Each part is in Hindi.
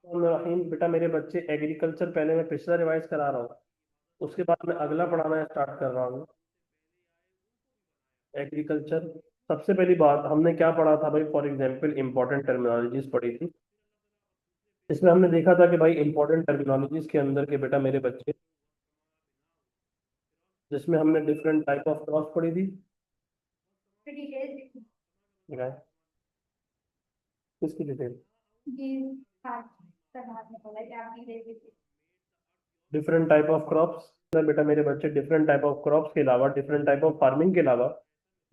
रहीम, बेटा मेरे बच्चे एग्रीकल्चर पहले मैं पिछला रिवाइज करा रहा हूँ। उसके बाद मैं अगला पढ़ाना स्टार्ट कर रहा हूँ। एग्रीकल्चर, सबसे पहली बात हमने क्या पढ़ा था भाई? फॉर एग्जाम्पल इंपॉर्टेंट टर्मिनोलॉजीज पढ़ी थी। इसमें हमने देखा था कि भाई इंपॉर्टेंट टर्मिनोलॉजीज के अंदर के बेटा मेरे बच्चे, जिसमें हमने डिफरेंट टाइप ऑफ क्रॉप्स पढ़ी थी। दिखाएं, किसकी detail? Different type of crops. बेटा मेरे बच्चे डिफरेंट टाइप ऑफ क्रॉप्स के अलावा, डिफरेंट टाइप ऑफ फार्मिंग के अलावा,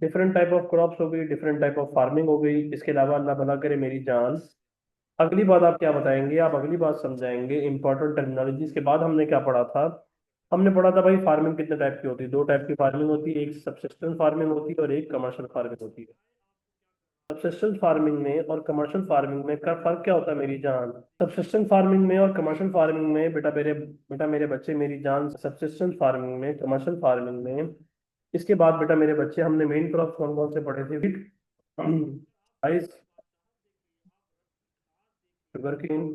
डिफरेंट टाइप ऑफ क्रॉप्स हो गई, डिफरेंट टाइप ऑफ फार्मिंग हो गई, इसके अलावा अल्लाह भला करे मेरी जान, अगली बात आप क्या बताएंगे? आप अगली बात समझाएंगे। इंपॉर्टेंट टर्मिनोलॉजीज के बाद हमने क्या पढ़ा था? हमने पढ़ा था भाई फार्मिंग कितने टाइप की होती है। दो टाइप की फार्मिंग होती है, एक सबसिस्टेंस फार्मिंग होती है और एक कमर्शियल फार्मिंग होती है। सबसिस्टेंस फार्मिंग में और कमर्शियल फार्मिंग में का फर्क क्या होता है मेरी जान? सबसिस्टेंस फार्मिंग में और कमर्शियल फार्मिंग में बेटा मेरे बच्चे मेरी जान, सबसिस्टेंस फार्मिंग में, कमर्शियल फार्मिंग में, इसके बाद बेटा मेरे बच्चे हमने मेन क्रॉप कौन कौन से पढ़े थे? Wheat, rice, sugar cane,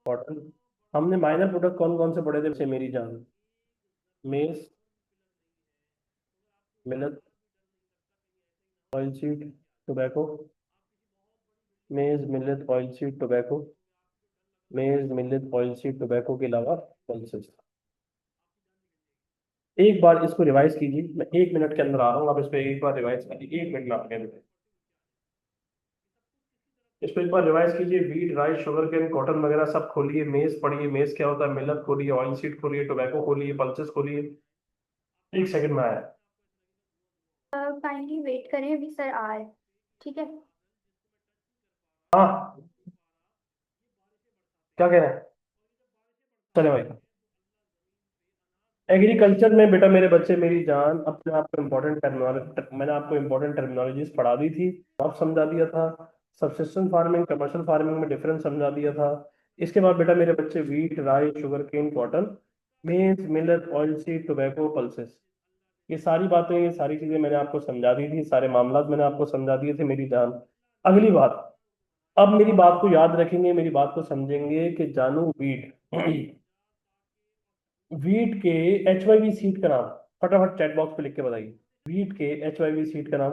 cotton. हमने माइनर प्रोडक्ट कौन कौन से पढ़े थे बच्चे मेरी जान? Maize, millet, oil seed, tobacco. Maize, millet, oil seed, tobacco. Maize, millet, oil seed, tobacco के अलावा पल्सेस। एक बार इसको रिवाइज कीजिए, मैं 1 मिनट के अंदर आ रहा हूँ। आप इस पर एक बार रिवाइज कीजिए, 1 मिनट में आपके अंदर इसको एक बार रिवाइज कीजिए। Wheat, rice, sugar cane, cotton वगैरह सब खोलिए। मेज पढ़िए, मेज क्या होता है, मिलेट खोलिए, ऑयल सीड खोलिए, टोबैको खोलिए, पल्सेस खोलिए। 1 सेकंड में आया। काइंडली वेट करें, अभी सर आ रहे हैं। ठीक है। हाँ, क्या कह रहे हैं? चले भाई। एग्रीकल्चर में बेटा मेरे बच्चे मेरी जान, अपने आप को इम्पोर्टेंट टर्मिनोलॉजी मैंने आपको इम्पोर्टेंट टर्मिनोलॉजीज पढ़ा दी थी, आप समझा दिया था। सबसिस्टेंस फार्मिंग, कमर्शियल फार्मिंग में डिफरेंस समझा दिया था। इसके बाद बेटा मेरे बच्चे wheat, rice, sugar cane, cotton, maize, millet, oil seed, tobacco, pulses, ये सारी बातें, ये सारी चीजें मैंने आपको समझा दी थी। सारे मामला मैंने आपको समझा दिए थे मेरी जान। अगली बात, अब मेरी बात को याद रखेंगे, मेरी बात को समझेंगे कि जानू वीट वीट के HYV सीड का नाम फटाफट चैट बॉक्स पे लिख के बताइए। वीट के HYV सीड का नाम।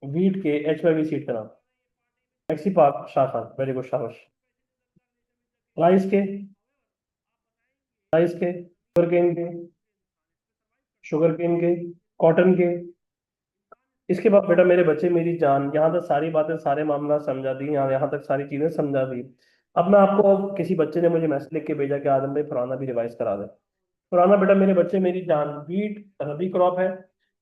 वीट के HYV सीड का नाम। मैक्सी पाक, शाबाश, वेरी गुड, शाबाश। राइस के, राइस के, शुगर केन के, शुगर केन के, कॉटन के। इसके बाद बेटा मेरे बच्चे मेरी जान, यहाँ तक सारी बातें, सारे मामला समझा दी, यहाँ तक सारी चीजें समझा दी। अब मैं आपको, किसी बच्चे ने मुझे मैसेज लिख के भेजा कि आदम भाई पुराना भी रिवाइज करा दे। पुराना बेटा मेरे बच्चे मेरी जान, वीट रबी क्रॉप है,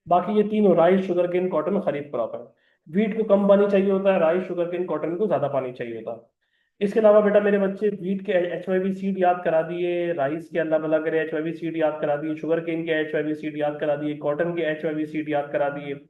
बाकी ये तीनों राइस, शुगर केन, कॉटन खरीफ क्रॉप है। वीट को कम पानी चाहिए होता है, राइस, शुगर केन, कॉटन को ज्यादा पानी चाहिए होता है। इसके अलावा बेटा मेरे बच्चे वीट के HYV सीड याद करा दिए, राइस के अल्लाह भला करे HYV सीड याद करा दिए, शुगर केन के HYV सीड याद करा दिए, कॉटन के HYV सीड याद करा दिए।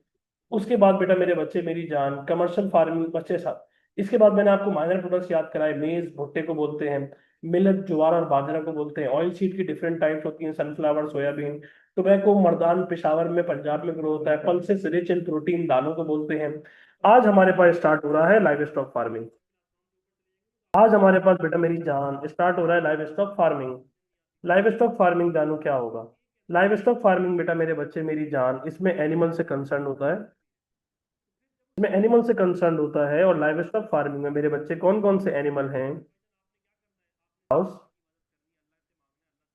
उसके बाद बेटा मेरे बच्चे मेरी जान, कमर्शियल फार्मिंग बच्चे साथ। इसके बाद मैंने आपको माइनर प्रोडक्ट्स याद कराए। मेज भुट्टे को बोलते हैं, मिलेट ज्वार और बाजरा को बोलते हैं, ऑयल सीड की डिफरेंट टाइप्स होती हैं, sunflower, soybean, tobacco Mardan Peshawar में, पंजाब में ग्रो होता है, पल्सेस रिच इन प्रोटीन दालों को बोलते हैं। आज हमारे पास स्टार्ट हो रहा है लाइव स्टॉक फार्मिंग। आज हमारे पास बेटा मेरी जान स्टार्ट हो रहा है live stock farming. Live stock farming जानू क्या होगा? लाइव स्टॉक फार्मिंग बेटा मेरे बच्चे मेरी जान, इसमें एनिमल से कंसर्न होता है, इसमें एनिमल से कंसर्न होता है। और लाइव स्टॉक फार्मिंग में मेरे बच्चे कौन कौन से एनिमल हैं? काउस,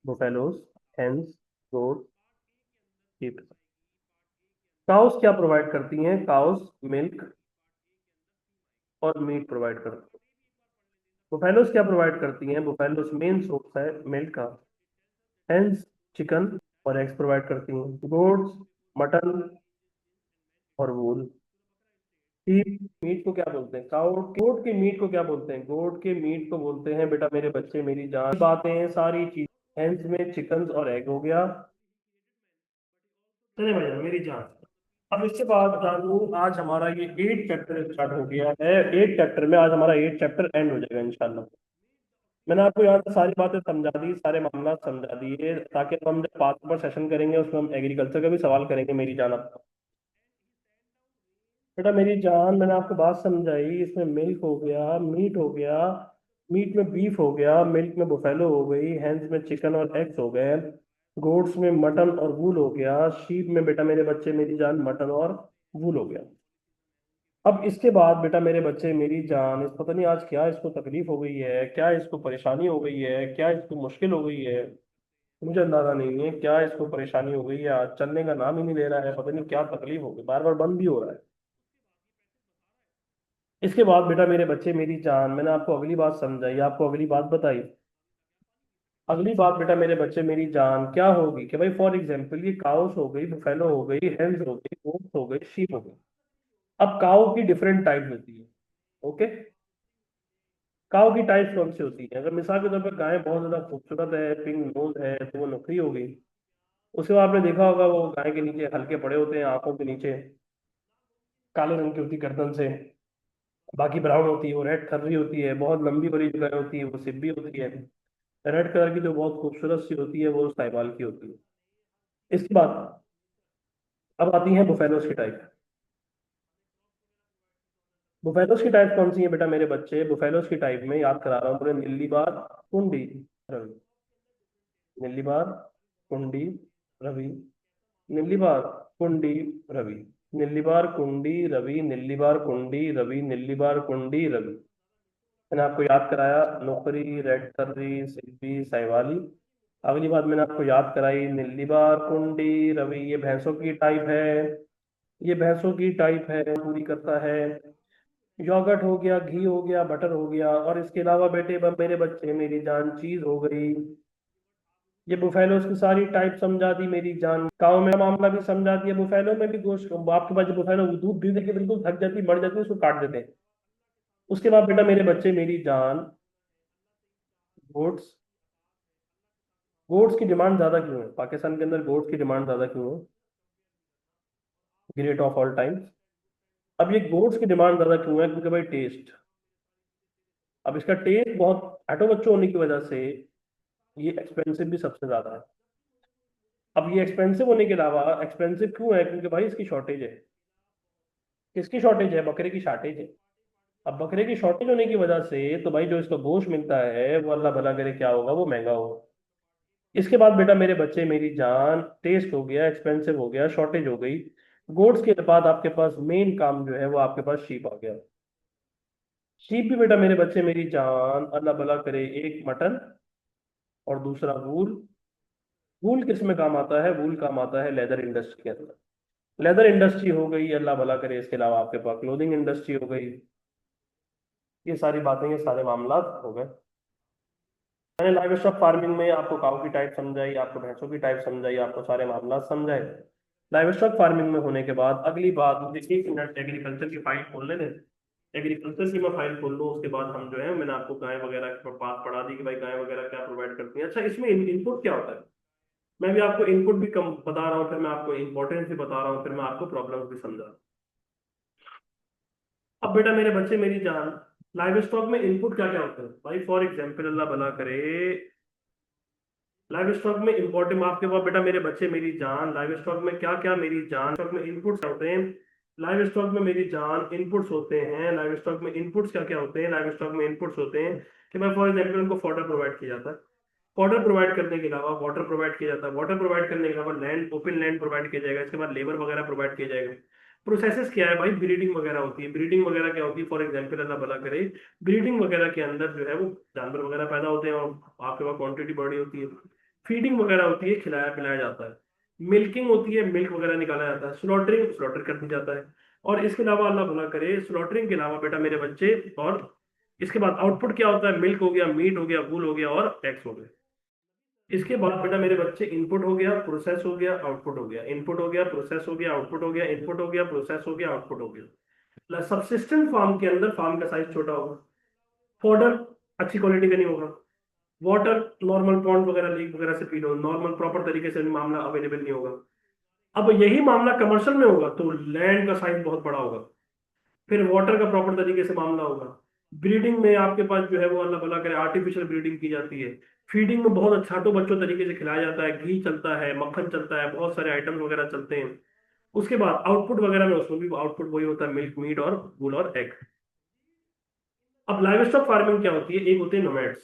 बुफेलोज, हेन्स, गोट, शीप। काउस क्या प्रोवाइड करती हैं? काउस मिल्क और मीट प्रोवाइड करती हैं। बुफेलोज क्या प्रोवाइड करती हैं? बुफेलोज मेन सोर्स है मिल्क का। हेन्स चिकन और एग्स प्रोवाइड करती हैं। गोट्स मटन और वूल। शीप मीट को क्या बोलते हैं? काउ गोट के मीट को क्या बोलते हैं? गोट के मीट को बोलते हैं बेटा मेरे बच्चे मेरी जान, बातें सारी चीज। हेन्स में चिकन और एग हो गया। चले भैया मेरी जान, अब इसके बाद जानू आज हमारा ये 8 चैप्टर स्टार्ट हो गया है। 8 चैप्टर में आज हमारा 8 चैप्टर एंड हो जाएगा इंशाल्लाह। मैंने आपको यहाँ से सारी बातें समझा दी, सारे मामला समझा दिए, ताकि अब हम जब 5 नंबर सेशन करेंगे उसमें हम एग्रीकल्चर का भी सवाल करेंगे मेरी जान आपको। बेटा मेरी जान, मैंने आपको बात समझाई। इसमें मिल्क हो गया, मीट हो गया, मीट में बीफ हो गया, मिल्क में बुफेलो हो गई, हैंस में चिकन और एग्स हो गए, गोट्स में मटन और वूल हो गया, शीप में बेटा मेरे बच्चे मेरी जान मटन और वूल हो गया। अब इसके बाद बेटा मेरे बच्चे मेरी जान, इस पता नहीं आज क्या इसको तकलीफ हो गई है, क्या इसको परेशानी हो गई है, क्या इसको मुश्किल हो गई है। मुझे अंदाजा नहीं है क्या इसको परेशानी हो गई है। आज चलने का नाम ही नहीं ले रहा है, पता नहीं क्या तकलीफ हो गई, बार बार बंद भी हो रहा है। इसके बाद बेटा मेरे बच्चे मेरी जान, मैंने आपको अगली बात समझाई, आपको अगली बात बताई। अगली बात बेटा मेरे बच्चे मेरी जान क्या होगी कि भाई फॉर एग्जाम्पल ये काउस हो गई, बुफेलो हो गई, हेन्स हो गई, गोट्स हो गई, शीप हो गई। अब काऊ की डिफरेंट टाइप होती है। ओके। काऊ की टाइप्स कौन सी होती है? अगर मिसाल के तौर पर गाय बहुत ज्यादा खूबसूरत है, पिंक नोज है, तो वो नखरी हो गई। उसके बाद आपने देखा होगा वो गाय के नीचे हल्के पड़े होते हैं, आंखों के नीचे काले रंग की होती है गर्दन से, बाकी ब्राउन होती है। वो रेड खर्री होती है, बहुत लंबी बड़ी जो गाय होती है वो सिब्बी होती है। रेड कलर की जो बहुत खूबसूरत सी होती है वो साहिवाल की होती है। इसके बाद अब आती है बुफेलोस की टाइप। बुफेलोस की टाइप कौन सी है बेटा मेरे बच्चे? बुफेलोस की टाइप में याद करा रहा हूँ पूरे, नीली बार, कुंडी, रवि। नीली बार, कुंडी, रवि। नीली बार, कुंडी, रवि। नीली बार, कुंडी, रवि। नीली बार, कुंडी, रवि। नीली बार, कुंडी, रवि। मैंने आपको याद कराया नौकरी, रेड कर्री, सिब्बी, साहिवाली। अगली बात मैंने आपको याद कराई नीली बार, कुंडी, रवि। ये भैंसों की टाइप है, ये भैंसों की टाइप है, पूरी करता है। योगर्ट हो गया, घी हो गया, बटर हो गया, और इसके अलावा बेटे मेरे बच्चे मेरी जान चीज हो गई। ये बुफेलोस की सारी टाइप समझा दी मेरी जान। काऊ में मामला भी समझा दिया, बुफेलो में भी गोश्त। आपके पास जो बुफेलो दूध पी के बिल्कुल थक जाती मर जाती है, उसको काट देते हैं। उसके बाद बेटा मेरे बच्चे मेरी जान, गोट्स। गोट्स की डिमांड ज्यादा क्यों है पाकिस्तान के अंदर? गोट्स की डिमांड ज्यादा क्यों है? Great of all times. अब ये गोट्स की डिमांड ज्यादा क्यों है? क्योंकि भाई टेस्ट, अब इसका टेस्ट बहुत हटो बच्चों होने की वजह से ये एक्सपेंसिव भी सबसे ज्यादा है। अब ये एक्सपेंसिव होने के अलावा एक्सपेंसिव क्यों है? क्योंकि भाई इसकी शॉर्टेज है। किसकी शॉर्टेज है? बकरे की शॉर्टेज है। अब बकरे की शॉर्टेज होने की वजह से तो भाई जो इसका गोश्त मिलता है वो अल्लाह भला करे क्या होगा, वो महंगा होगा। इसके बाद बेटा मेरे बच्चे मेरी जान, टेस्ट हो गया, एक्सपेंसिव हो गया, शॉर्टेज हो गई। गोड्स के बाद आपके पास मेन काम जो है वो आपके पास शीप आ गया। शीप भी बेटा मेरे बच्चे मेरी जान, अल्लाह भला करे, एक मटन और दूसरा वूल। वूल किस में काम आता है? वूल काम आता है लेदर इंडस्ट्री के अंदर। लेदर इंडस्ट्री हो गई, अल्लाह भला करे। इसके अलावा आपके पास क्लोथिंग इंडस्ट्री हो गई। ये सारी बातें, ये सारे मामला हो गए। मैंने लाइव स्टॉक फार्मिंग में आपको काऊ की टाइप समझाई, आपको भैंसों की टाइप समझाई, आपको सारे मामला समझाए। लाइव स्टॉक फार्मिंग में होने के बाद अगली बात, मुझे 1 मिनट एग्रीकल्चर की फाइल खोलने दें। एग्रीकल्चर की मैं फाइल खोल लूँ, उसके बाद हम जो है, मैंने आपको गाय वगैरह की बात पढ़ा दी कि भाई गाय वगैरह क्या प्रोवाइड करती है। अच्छा, इसमें इनपुट क्या होता है? मैं भी आपको इनपुट भी कम बता रहा हूँ, फिर मैं आपको इंपॉर्टेंस भी बता रहा हूँ, फिर मैं आपको प्रॉब्लम्स भी समझा रहा हूँ। अब बेटा मेरे बच्चे मेरी जान, लाइव स्टॉक में इनपुट क्या क्या होते हैं भाई? फॉर एग्जाम्पल अल्लाह भला करे, लाइव स्टॉक में इंपॉर्टेंट आपके पास बेटा मेरे बच्चे मेरी जान, लाइव स्टॉक में क्या क्या मेरी जान, स्टॉक में इनपुट्स होते हैं। लाइव स्टॉक में मेरी जान इनपुट्स होते हैं। लाइव स्टॉक में इनपुट्स क्या क्या होते हैं? लाइव स्टॉक में इनपुट्स होते हैं कि मैं फॉर एग्जाम्पल उनको फॉडर प्रोवाइड किया जाता है। फॉडर प्रोवाइड करने के अलावा वाटर प्रोवाइड किया जाता है। वाटर प्रोवाइड करने के अलावा लैंड, ओपन लैंड प्रोवाइड किया जाएगा। इसके बाद लेबर वगैरह प्रोवाइड किया जाएगा। प्रोसेसेस क्या है भाई? ब्रीडिंग वगैरह होती है। ब्रीडिंग वगैरह क्या होती है? फॉर एग्जाम्पल अल्लाह भला करे, ब्रीडिंग वगैरह के अंदर जो है वो जानवर वगैरह पैदा होते हैं और आपके पास क्वांटिटी बड़ी होती है। फीडिंग वगैरह होती है, खिलाया पिलाया जाता है। मिल्किंग होती है, मिल्क वगैरह निकाला जाता है। स्लॉटरिंग, स्लॉटर कर दी जाता है। और इसके अलावा अल्लाह भला करे, स्लॉटरिंग के अलावा बेटा मेरे बच्चे, और इसके बाद आउटपुट क्या होता है? मिल्क हो गया, मीट हो गया, वूल हो गया और एग्स हो गए। इसके बाद बेटा मेरे बच्चे इनपुट हो गया, प्रोसेस हो गया, आउटपुट हो गया। इनपुट हो गया, प्रोसेस हो गया, आउटपुट हो गया। इनपुट हो गया, प्रोसेस हो गया, आउटपुट हो गया। सबसिस्टेंट फार्म के अंदर फार्म का साइज छोटा होगा। फॉडर अच्छी क्वालिटी का नहीं होगा। वाटर नॉर्मल पॉन्ड वगैरह, लीक वगैरह से फीड हो, नॉर्मल प्रॉपर तरीके से मामला अवेलेबल नहीं होगा। अब यही मामला कमर्शियल में होगा तो लैंड का साइज बहुत बड़ा होगा। फिर वाटर का प्रॉपर तरीके से मामला होगा। ब्रीडिंग में आपके पास जो है वो अल्लाह भला करे आर्टिफिशियल ब्रीडिंग की जाती है। फीडिंग में बहुत छाटो बच्चों तरीके से खिलाया जाता है, घी चलता है, मक्खन चलता है, बहुत सारे आइटम्स वगैरह चलते हैं। उसके बाद आउटपुट वगैरह में उसमें भी आउटपुट वही होता है, मिल्क, मीट और वूल और एग। अब लाइव स्टॉक फार्मिंग क्या होती है? एक होते हैं नोमैड्स,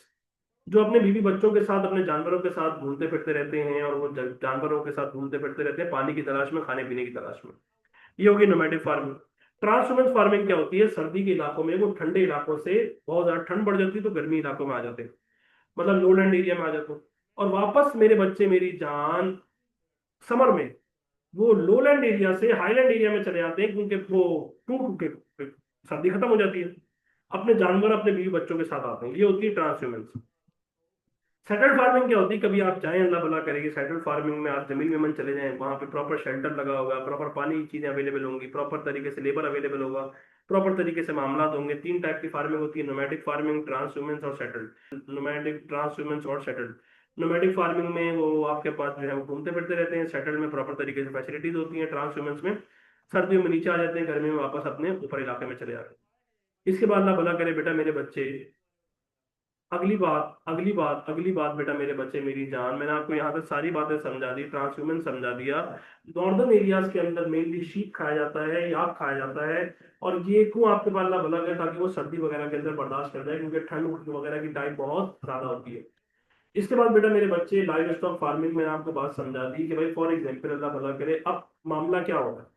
जो अपने बीवी बच्चों के साथ, अपने जानवरों के साथ घूमते फिरते रहते हैं, और वो जानवरों के साथ घूमते फिरते रहते हैं पानी की तलाश में, खाने पीने की तलाश में। ये होगी नोमैडिक फार्मिंग। ट्रांसह्यूमेंस फार्मिंग क्या होती है? सर्दी के इलाकों में, वो ठंडे इलाकों से बहुत ज्यादा ठंड बढ़ जाती है तो गर्मी इलाकों में आ जाते हैं, मतलब लोलैंड एरिया में आ जाते हैं, और वापस मेरे बच्चे मेरी जान समर में वो लोलैंड एरिया से हाईलैंड एरिया में चले जाते हैं, क्योंकि वो टूट के सर्दी खत्म हो जाती है, अपने जानवर अपने बीवी बच्चों के साथ आते हैं। ये होती है ट्रांसह्यूमेंस। सेटल्ड फार्मिंग क्या होती है? कभी आप चाहें, अल्लाह भला करेगी, सेटल्ड फार्मिंग में आप जमीन में मन चले जाएं, वहां पे प्रॉपर शेल्टर लगा होगा, प्रॉपर पानी की चीजें अवेलेबल होंगी, प्रॉपर तरीके से लेबर अवेलेबल होगा, प्रॉपर तरीके से मामला होंगे। तीन टाइप की फार्मिंग होती है: नोमैटिक फार्मिंग, ट्रांसह्यूमेंस और सेटल्ड। नोमैटिक, ट्रांसह्यूमेंस और सेटल्ड। नोमैटिक फार्मिंग में वो आपके पास जो है वो घूमते फिरते रहते हैं, सेटल्ड में प्रॉपर तरीके से फैसिलिटीज होती हैं, ट्रांसह्यूमेंस में सर्दियों में नीचे आ जाते हैं, गर्मी में वापस अपने ऊपर इलाके में चले जाते हैं। इसके बाद अल्लाह भला करे बेटा मेरे बच्चे, अगली बात बेटा मेरे बच्चे मेरी जान, मैंने आपको यहाँ तक सारी बातें समझा दी, ट्रांसह्यूमन समझा दिया। नॉर्दर्न एरियाज के अंदर मेनली शीप खाया जाता है, याक खाया जाता है, और ये क्यों आपके पास अल्लाह भला करे, ताकि वो सर्दी वगैरह के अंदर बर्दाश्त कर जाए, क्योंकि ठंड वगैरह की टाइप बहुत ज्यादा होती है। इसके बाद बेटा मेरे बच्चे लाइव स्टॉक फार्मिंग में आपको बात समझा दी कि भाई फॉर एग्जाम्पल अल्लाह भला करे, अब मामला क्या होगा?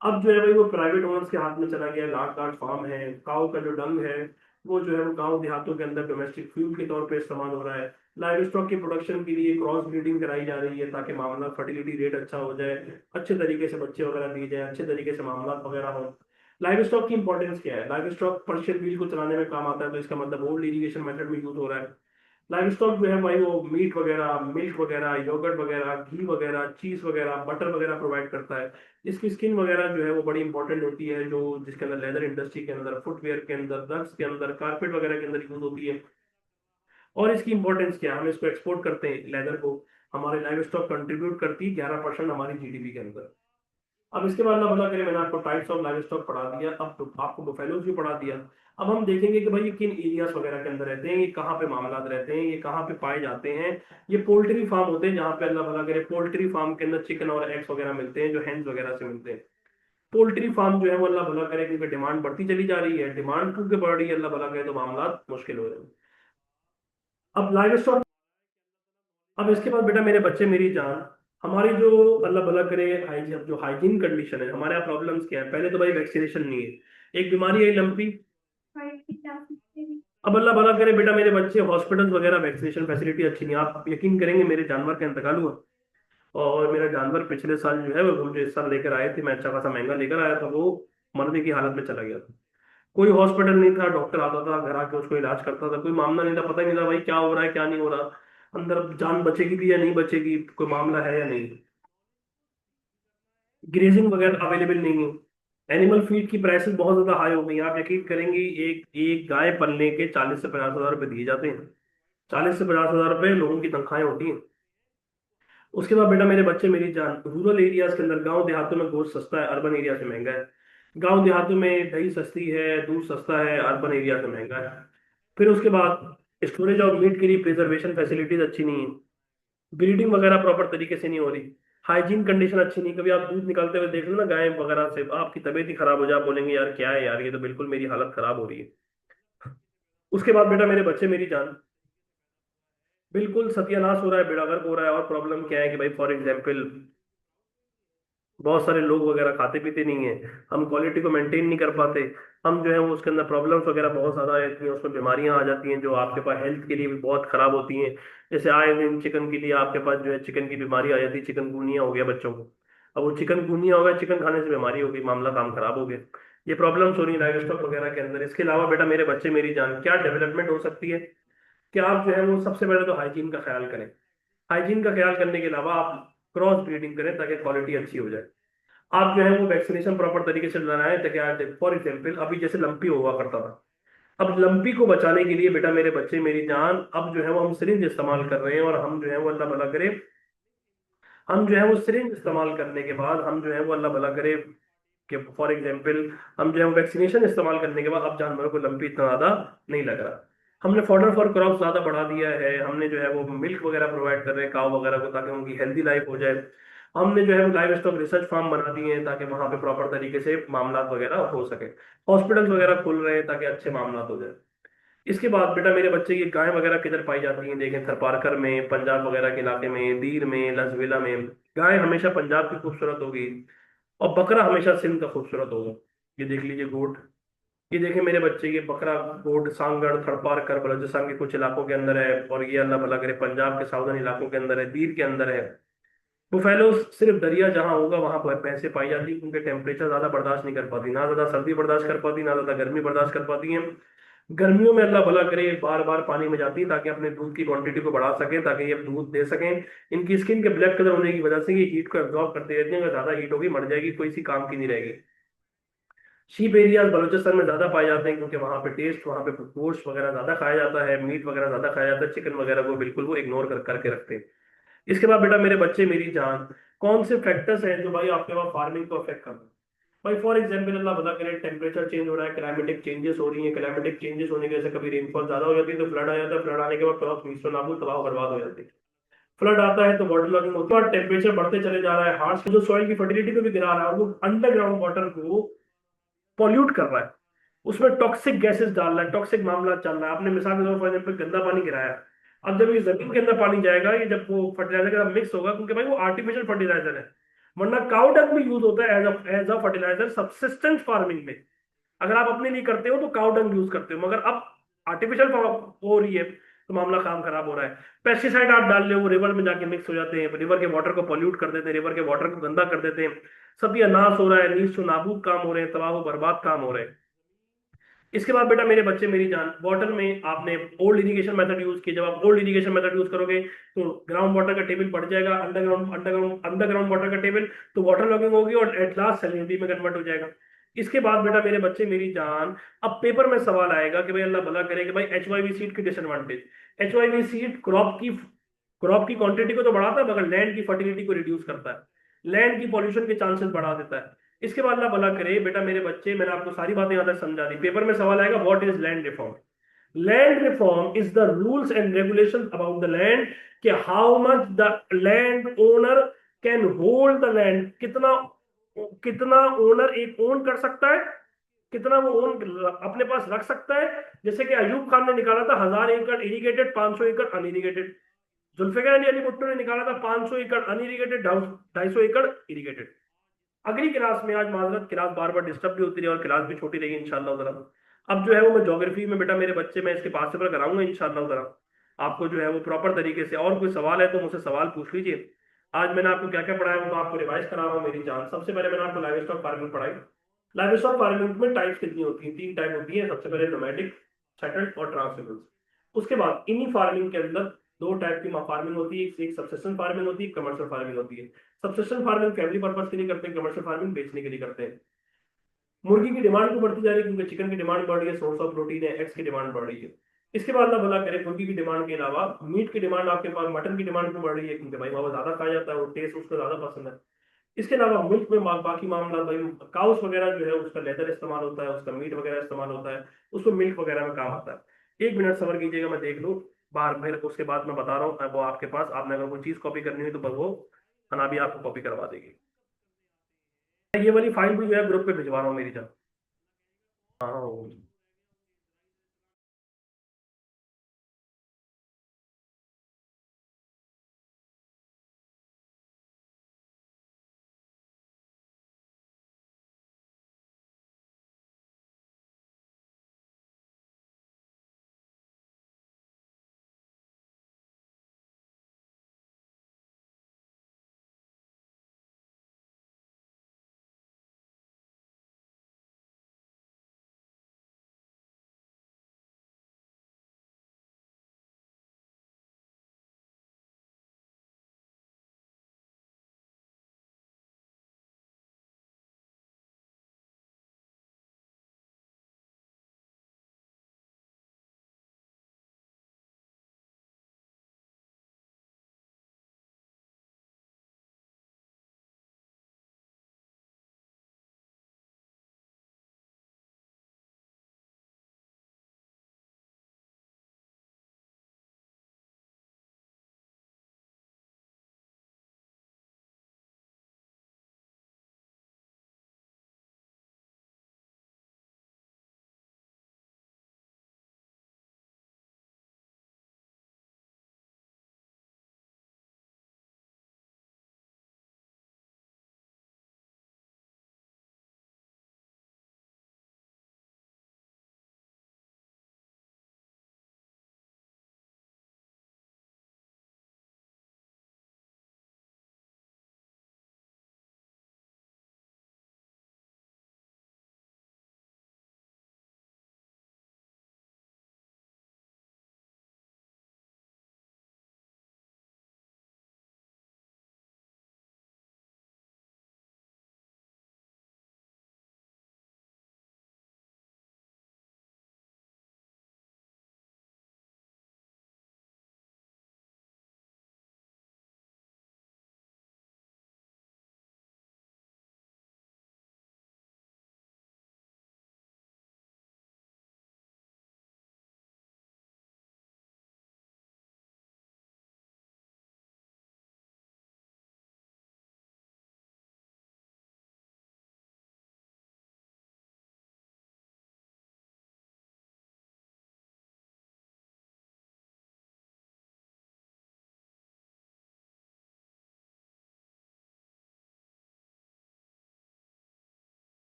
अब जो है भाई वो प्राइवेट ओनर्स के हाथ में चला गया, लाख लाख फार्म है, काऊ का जो डंग है वो जो है वो गांव देहातों के अंदर डोमेस्टिक फ्यूल के तौर पे इस्तेमाल हो रहा है। लाइव स्टॉक की प्रोडक्शन के लिए क्रॉस ब्रीडिंग कराई जा रही है, ताकि मामला फर्टिलिटी रेट अच्छा हो जाए, अच्छे तरीके से बच्चे वगैरह दिए जाए, अच्छे तरीके से मामला वगैरह हो। लाइव स्टॉक की इंपॉर्टेंस क्या है? लाइव स्टॉक पर्शियल व्हील को चलाने में काम आता है, तो इसका मतलब ओल्ड इरिगेशन मेथड में यूज हो रहा है। लाइव स्टॉक जो है भाई वो मीट वगैरह, मिल्क वगैरह, योगर्ट वगैरह, घी वगैरह, चीज वगैरह, बटर वगैरह प्रोवाइड करता है। इसकी स्किन वगैरह जो है वो बड़ी इंपॉर्टेंट होती है, जो जिसके अंदर लेदर इंडस्ट्री के अंदर, फुटवेयर के अंदर, ड्रग्स के अंदर, कारपेट वगैरह के अंदर यूज होती है। और इसकी इंपॉर्टेंस क्या है? हम इसको एक्सपोर्ट करते हैं लेदर को, हमारे लाइव स्टॉक कंट्रीब्यूट करती है 11% हमारी जीडीपी के अंदर। अब इसके बाद अल्लाह भला करे, मैंने आपको टाइप्स ऑफ लाइव स्टॉक पढ़ा दिया, अब तो आपको बुफेलोज भी पढ़ा दिया। अब हम देखेंगे कि भाई ये किन एरियाज वगैरह के अंदर रहते हैं, ये कहाँ पे मामला रहते हैं, ये कहाँ पे पाए जाते हैं। ये पोल्ट्री फार्म होते हैं, जहाँ पे अल्लाह भला करे पोल्ट्री फार्म के अंदर चिकन और एग्स वगैरह मिलते हैं, जो हेंस वगैरह से मिलते हैं। पोल्ट्री फार्म जो है वो अल्लाह भला करे, क्योंकि डिमांड बढ़ती चली जा रही है, डिमांड क्योंकि बढ़ रही है अल्लाह भला करे, तो मामला मुश्किल हो रहे हैं। अब लाइव स्टॉक, अब इसके बाद बेटा मेरे बच्चे मेरी जान, हमारी जो अल्लाह भला करे हाइजीन, जो हाइजीन कंडीशन है, हमारे यहाँ प्रॉब्लम्स क्या है? पहले तो भाई वैक्सीनेशन नहीं है, एक बीमारी है लंपी। अब अल्लाह भला करे बेटा मेरे बच्चे, हॉस्पिटल्स वगैरह वैक्सीनेशन फैसिलिटी अच्छी नहीं। आप यकीन करेंगे, मेरे जानवर का इंतकाल हुआ, और मेरा जानवर पिछले साल जो है वो मुझे इस साल लेकर आए थे, मैं अच्छा खासा महंगा लेकर आया था, वो मरने की हालत में चला गया था। कोई हॉस्पिटल नहीं था, डॉक्टर आता था घर आके उसको इलाज करता था, कोई मामला नहीं था, पता ही नहीं था भाई क्या हो रहा है क्या नहीं हो रहा, अंदर जान बचेगी भी या नहीं बचेगी, कोई मामला है या नहीं। ग्रेजिंग वगैरह अवेलेबल नहीं है। एनिमल फीड की प्राइसेस बहुत ज्यादा हाई हो गई हैं। आप यकीन करेंगे, एक एक गाय पलने के 40 से 50 हजार रुपए दिए जाते हैं। 40 से 50 हजार रुपए लोगों की तनख्वाहें होती हैं। उसके बाद बेटा मेरे बच्चे मेरी जान, रूरल एरियाज के अंदर, गांव देहातों में गोश्त सस्ता है, अर्बन एरिया से महंगा है। गांव देहातों में दही सस्ती है, दूध सस्ता है, अर्बन एरिया से महंगा है। फिर उसके बाद स्टोरेज ऑफ मीट के लिए प्रिजर्वेशन फैसिलिटीज अच्छी नहीं है, ब्रीडिंग वगैरह प्रॉपर तरीके से नहीं हो रही, हाइजीन कंडीशन अच्छी नहीं। कभी आप दूध निकालते हुए देख लो ना गाय वगैरह से, आपकी तबीयत ही खराब हो जाए, आप बोलेंगे यार क्या है यार, ये तो बिल्कुल मेरी हालत खराब हो रही है। उसके बाद बेटा मेरे बच्चे मेरी जान, बिल्कुल सत्यानाश हो रहा है, बेड़ा गर्क हो रहा है। और प्रॉब्लम क्या है कि भाई फॉर एग्जाम्पल बहुत सारे लोग वगैरह खाते पीते नहीं है, हम क्वालिटी को मेंटेन नहीं कर पाते, हम जो है वो उसके अंदर प्रॉब्लम्स वगैरह बहुत ज्यादा आती हैं, उसमें बीमारियां आ जाती हैं जो आपके पास हेल्थ के लिए भी बहुत खराब होती हैं। जैसे आए दिन चिकन के लिए आपके पास जो है चिकन की बीमारी आ जाती है, चिकनगुनिया हो गया बच्चों को। अब वो चिकनगुनिया हो गया, चिकन खाने से बीमारी हो गई, मामला काम खराब हो गया। ये प्रॉब्लम्स हो रही है लाइव स्टॉक वगैरह के अंदर। इसके अलावा बेटा मेरे बच्चे मेरी जान, क्या डेवलपमेंट हो सकती है कि आप जो है वो सबसे पहले तो हाइजीन का ख्याल करें। हाइजीन का ख्याल करने के अलावा आप क्रॉस ब्रीडिंग करें, ताकि क्वालिटी अच्छी हो जाए। आप जो है वो वैक्सीनेशन प्रॉपर तरीके से लगाएं, ताकि आज फॉर एग्जाम्पल अभी जैसे लंपी हुआ करता था, अब लंपी को बचाने के लिए बेटा मेरे बच्चे मेरी जान, अब जो है वो हम सिरिंज इस्तेमाल कर रहे हैं, और हम जो है वो अल्लाह भला करे, हम जो है वो सिरिंज इस्तेमाल करने के बाद हम जो है वो अल्लाह भला करे कि फॉर एग्जाम्पल हम जो है वो वैक्सीनेशन इस्तेमाल करने के बाद अब जानवरों को लंपी इतना ज्यादा नहीं लग रहा। हमने फॉडर फॉर क्रॉप ज्यादा बढ़ा दिया है, हमने जो है वो मिल्क वगैरह प्रोवाइड कर रहे हैं काव वगैरह को, ताकि उनकी हेल्दी लाइफ हो जाए। हमने जो है वो लाइव स्टॉक रिसर्च फार्म बना दिए हैं ताकि वहां पे प्रॉपर तरीके से मामला वगैरह हो सके। हॉस्पिटल्स वगैरह खुल रहे हैं ताकि अच्छे मामला हो जाए। इसके बाद बेटा मेरे बच्चे की गाय वगैरह किधर पाई जाती हैं, देखें थरपारकर में, पंजाब वगैरह के इलाके में, दीर में, लसवेला में। गाय हमेशा पंजाब की खूबसूरत होगी और बकरा हमेशा सिंध का खूबसूरत होगा। ये देख लीजिए गोट। ये देखें मेरे बच्चे, ये बकरा गोट सांगड़ थरपारकर बलोचिस्तान के कुछ इलाकों के अंदर है, और ये अल्लाह भला करे पंजाब के साउदर्न इलाकों के अंदर है, दीर के अंदर है। बुफेलो सिर्फ दरिया जहां होगा वहां पर भैंसे पाई जाती है, क्योंकि टेम्परेचर ज्यादा बर्दाश्त नहीं कर पाती, ना ज्यादा सर्दी बर्दाश्त कर पाती, ना ज्यादा गर्मी बर्दाश्त कर पाती है। गर्मियों में अल्लाह भला करे बार बार पानी में जाती है ताकि अपने दूध की क्वांटिटी को बढ़ा सकें, ताकि ये दूध दे सकें। इनकी स्किन के ब्लैक कलर होने की वजह से ये हीट को एब्जॉर्ब करती रहती है, अगर ज्यादा हीट होगी मर जाएगी, कोई सी काम की नहीं रहेगी। शीप एरियाज बलूचिस्तान में ज्यादा पाए जाते हैं, क्योंकि वहां पे टेस्ट, वहां पे गोश्त वगैरह ज्यादा खाया जाता है, मीट वगैरह ज्यादा खाया जाता है, चिकन वगैरह को बिल्कुल वो इग्नोर करके रखते हैं। इसके बाद बेटा मेरे बच्चे मेरी जान, कौन से फैक्टर्स हैं जो भाई आपके वहाँ फार्मिंग को अफेक्ट कर रहे हैं? भाई फॉर एग्जाम्पल अल्लाह भला करे टेम्परेचर चेंज हो रहा है, क्लाइमेटिक चेंजेस हो रही है, क्लाइमेटिक चेंजेस होने की वजह से कभी रेनफॉल ज्यादा हो जाती है तो फ्लड आ जाता है, फ्लड आने के बाद क्रॉप नीस्तो नाबूद तबाह बर्बाद हो जाती है। फ्लड आता है तो वाटर लॉगिंग होती है, और टेम्परेचर बढ़ते चले जा रहा है, हार्श जो सॉइल की फर्टिलिटी को भी गिरा रहा है, और वो अंडरग्राउंड वाटर को पॉल्यूट कर रहा है, उसमें टॉक्सिक गैसेस डाल रहा है, टॉक्सिक मामला चल रहा है। आपने मिसाल के तौर पर जब पे गंदा पानी गिराया, अब जब ये जमीन के अंदर पानी जाएगा, ये जब वो फर्टिलाइजर के साथ मिक्स होगा, क्योंकि भाई वो आर्टिफिशियल फर्टिलाइजर है, वरना काउ डंग भी यूज होता है as a fertiliser subsistence farming में। अगर आप अपने लिए करते हो तो काउ डंग यूज करते हो, मगर अब आर्टिफिशियल हो रही है तो मामला काम खराब हो रहा है। पेस्टिसाइड आप डाल रहे हो, वो रिवर में जाके मिक्स हो जाते हैं, रिवर के वाटर को पॉल्यूट कर देते हैं, रिवर के वाटर को गंदा कर देते हैं। सत्यानाश हो रहा है, नीच नाबूद काम हो रहे हैं, तबाह बर्बाद काम हो रहे हैं। इसके बाद बेटा मेरे बच्चे मेरी जान, वाटर में आपने ओल्ड इरिगेशन मेथड यूज किया, जब आप ओल्ड इरिगेशन मेथड यूज करोगे तो ग्राउंड वाटर का टेबल बढ़ जाएगा, अंडरग्राउंड वाटर का टेबल, तो वाटर लॉगिंग होगी और एट लास्ट सैलिनिटी में कन्वर्ट हो जाएगा। इसके बाद बेटा मेरे बच्चे मेरी जान, अब पेपर में सवाल आएगा कि भाई अल्लाह भला करे कि भाई HYV सीड की डिसएडवांटेज। HYV सीड क्रॉप की क्वांटिटी को तो बढ़ाता है, मगर लैंड की फर्टिलिटी को रिड्यूस करता है, लैंड की पॉल्यूशन के चांसेस बढ़ा देता है। इसके बाद अल्लाह भला करे बेटा मेरे बच्चे, मैंने आपको सारी बातें यहां तक समझा दी। पेपर में सवाल आएगा what is land reform. Land reform is the rules and regulation about the land, कि how much the land owner can hold the land, कितना कितना ओनर एक ओन कर सकता है, कितना वो ओन अपने पास रख सकता है। जैसे कि अयूब खान ने निकाला था 1000 एकड़ इरिगेटेड, 500 एकड़ अनइरिगेटेड। जुल्फिकार अली भुट्टो ने निकाला था 500 एकड़ अनइरिगेटेड, 250 एकड़ इरिगेटेड। अगली क्लास में, आज माजरत क्लास बार बार डिस्टर्ब भी होती रही और क्लास भी छोटी रहेगी इंशाल्लाह ताला। अब जो है वो मैं ज्योग्राफी में बेटा मेरे बच्चे मैं इसके पास से कराऊंगा इंशाल्लाह ताला। आपको जो है वो प्रॉपर तरीके से, और कोई सवाल है तो मुझसे सवाल पूछ लीजिए। आज मैंने आपको क्या क्या पढ़ाया वो तो आपको रिवाइज करा रहा हूँ मेरी जान। सबसे पहले मैंने आपको लाइव स्टॉक फार्मिंग पढ़ाई। लाइव स्टॉक फार्मिंग में टाइप्स कितनी होती है? 3 टाइप होती है। सबसे पहले नोमैटिक, सेटल्ड और ट्रांसमिबल। उसके बाद इन्हीं फार्मिंग के अंदर 2 टाइप की फार्मिंग होती है, एक सब्सिस्टेंस फार्मिंग होती है, कमर्शियल फार्मिंग होती है। सब्सिस्टेंस फार्मिंग फैमिली पर्पज के लिए करते हैं, कमर्शियल फार्मिंग बेचने के लिए करते हैं। मुर्गी की डिमांड भी बढ़ती जा रही है, क्योंकि चिकन की डिमांड बढ़ रही है, सोर्स ऑफ प्रोटीन है, एग्स की डिमांड बढ़ रही है। इसके बाद अल्लाह भला करे मुर्गी की डिमांड के अलावा मीट की डिमांड आपके पास, मटन की डिमांड भी बढ़ रही है, क्योंकि भाई वहाँ ज्यादा खाया जाता है और टेस्ट उसको ज्यादा पसंद है। इसके अलावा मिल्क में बाकी मामला भाई, काउस वगैरह जो है उसका लेदर इस्तेमाल होता है, उसका मीट वगैरह इस्तेमाल होता है, उसको मिल्क वगैरह में काम आता है। 1 मिनट सबर कीजिएगा, मैं देख लूँ बाहर, फिर उसके बाद मैं बता रहा हूँ वो आपके पास, आपने अगर कोई चीज कॉपी करनी हुई तो बस वो हना भी आपको कॉपी करवा देगी। ये वाली फाइल भी जो है ग्रुप पे भिजवा रहा हूँ मेरी जान। हाँ हाँ,